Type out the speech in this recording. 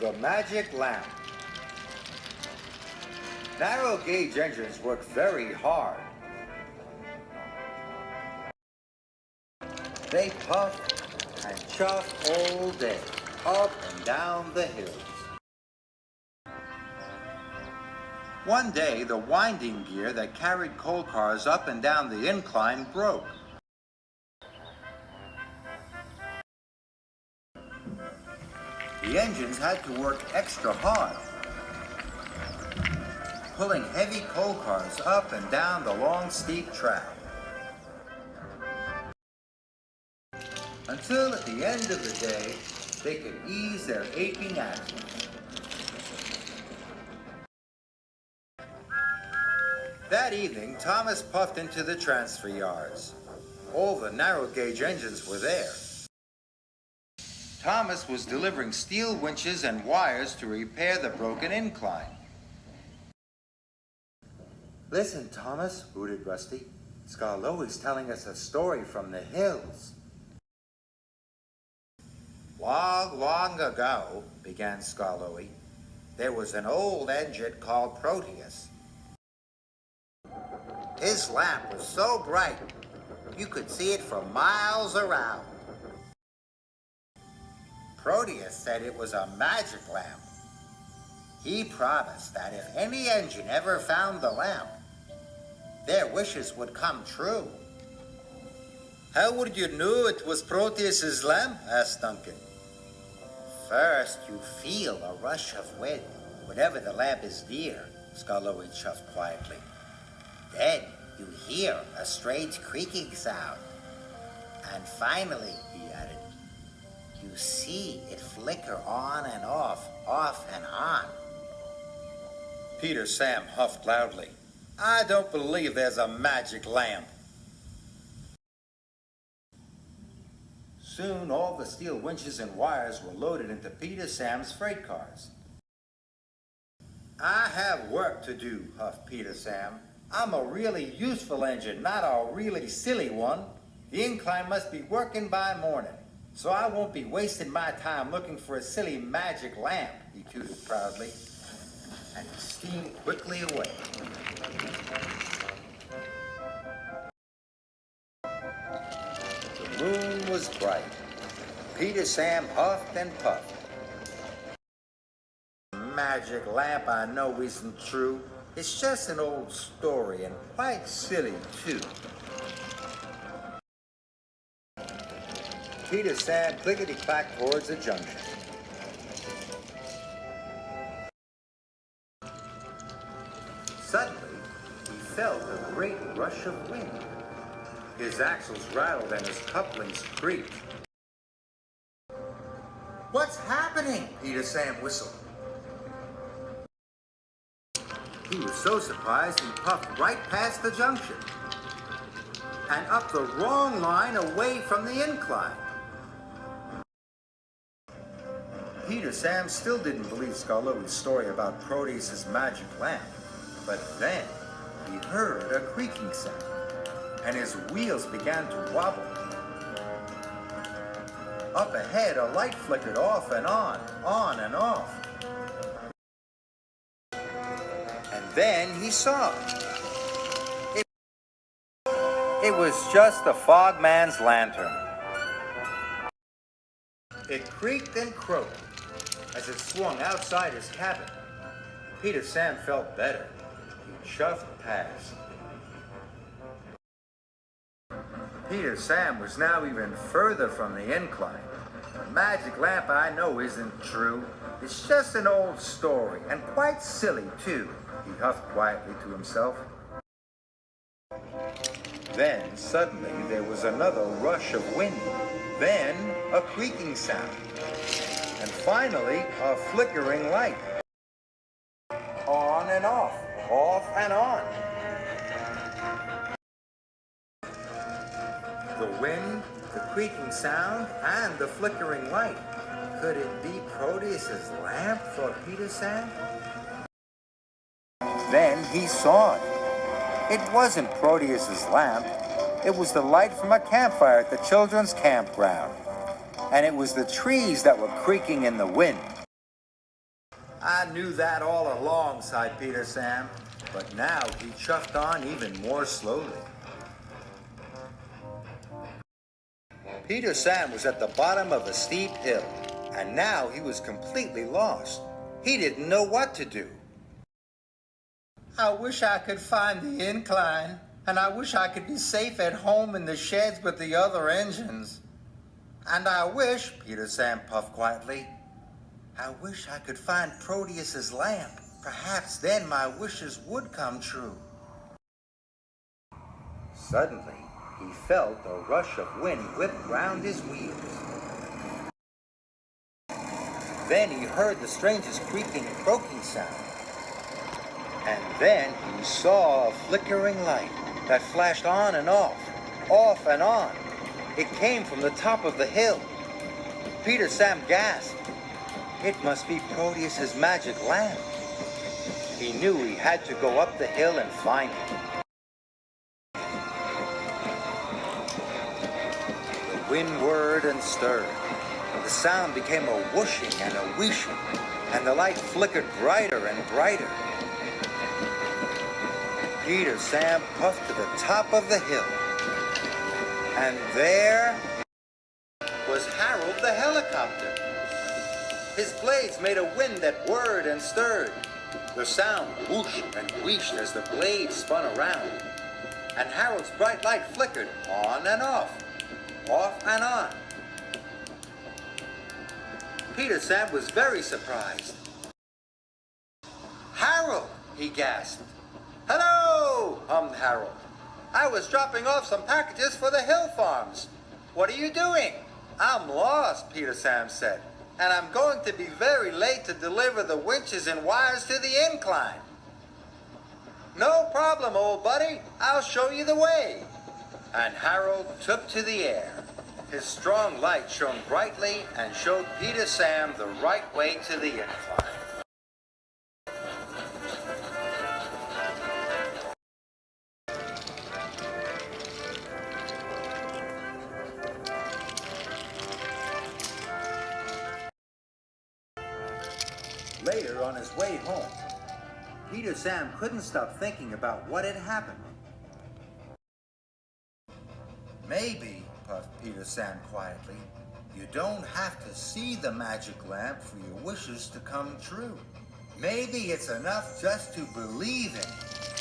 The magic lamp. Narrow gauge engines work very hard. They puff and chuff all day, up and down the hills. One day, the winding gear that carried coal cars up and down the incline broke. The engines had to work extra hard, pulling heavy coal cars up and down the long, steep track. Until at the end of the day, they could ease their aching axles. That evening, Thomas puffed into the transfer yards. All the narrow gauge engines were there. Thomas was delivering steel winches and wires to repair the broken incline. Listen, Thomas, hooted Rusty. Skarloey's telling us a story from the hills. Long, long ago, began Skarloey, there was an old engine called Proteus. His lamp was so bright, you could see it for miles around. Proteus said it was a magic lamp. He promised that if any engine ever found the lamp, their wishes would come true. How would you know it was Proteus's lamp? Asked Duncan. First, you feel a rush of wind whenever the lamp is near, Skarloey chuffed quietly. Then you hear a strange creaking sound. And finally, he added, you see it flicker on and off and on. Peter Sam huffed loudly. I don't believe there's a magic lamp. Soon all the steel winches and wires were loaded into Peter Sam's freight cars. I have work to do, huffed Peter Sam. I'm a really useful engine, not a really silly one. The incline must be working by morning, so I won't be wasting my time looking for a silly magic lamp, he tooted proudly, and he steamed quickly away. The moon was bright. Peter Sam huffed and puffed. Magic lamp I know isn't true. It's just an old story and quite silly too. Peter Sam clickety-clacked towards the junction. Suddenly, he felt a great rush of wind. His axles rattled and his couplings creaked. What's happening? Peter Sam whistled. He was so surprised he puffed right past the junction and up the wrong line away from the incline. Peter Sam still didn't believe Skarloey's story about Proteus's magic lamp, but then he heard a creaking sound, and his wheels began to wobble. Up ahead, a light flickered off and on and off. And then he saw it. It was just the fogman's lantern. It creaked and croaked as it swung outside his cabin. Peter Sam felt better. He chuffed past. Peter Sam was now even further from the incline. The magic lamp I know isn't true. It's just an old story, and quite silly too, he huffed quietly to himself. Then, suddenly, there was another rush of wind. Then, a creaking sound. And finally, a flickering light. On and off and on. The wind, the creaking sound, and the flickering light. Could it be Proteus's lamp, thought Peter Sam? Then he saw it. It wasn't Proteus's lamp. It was the light from a campfire at the children's campground. And it was the trees that were creaking in the wind. I knew that all along, sighed Peter Sam, but now he chuffed on even more slowly. Peter Sam was at the bottom of a steep hill, and now he was completely lost. He didn't know what to do. I wish I could find the incline, and I wish I could be safe at home in the sheds with the other engines. And I wish, Peter Sam puffed quietly, I wish I could find Proteus's lamp. Perhaps then my wishes would come true. Suddenly, he felt a rush of wind whip round his wheels. Then he heard the strangest creaking and croaking sound. And then he saw a flickering light that flashed on and off and on. It came from the top of the hill. Peter Sam gasped. It must be Proteus's magic lamp. He knew he had to go up the hill and find it. The wind whirred and stirred. The sound became a whooshing and a wheeshing, and the light flickered brighter and brighter. Peter Sam puffed to the top of the hill. And there was Harold the helicopter. His blades made a wind that whirred and stirred. The sound whooshed and wheeshed as the blades spun around. And Harold's bright light flickered on and off and on. Peter Sam was very surprised. Harold, he gasped. Hello, hummed Harold. I was dropping off some packages for the hill farms. What are you doing? I'm lost, Peter Sam said, and I'm going to be very late to deliver the winches and wires to the incline. No problem, old buddy. I'll show you the way. And Harold took to the air. His strong light shone brightly and showed Peter Sam the right way to the incline. Later, on his way home, Peter Sam couldn't stop thinking about what had happened. Maybe, puffed Peter Sam quietly, you don't have to see the magic lamp for your wishes to come true. Maybe it's enough just to believe in it.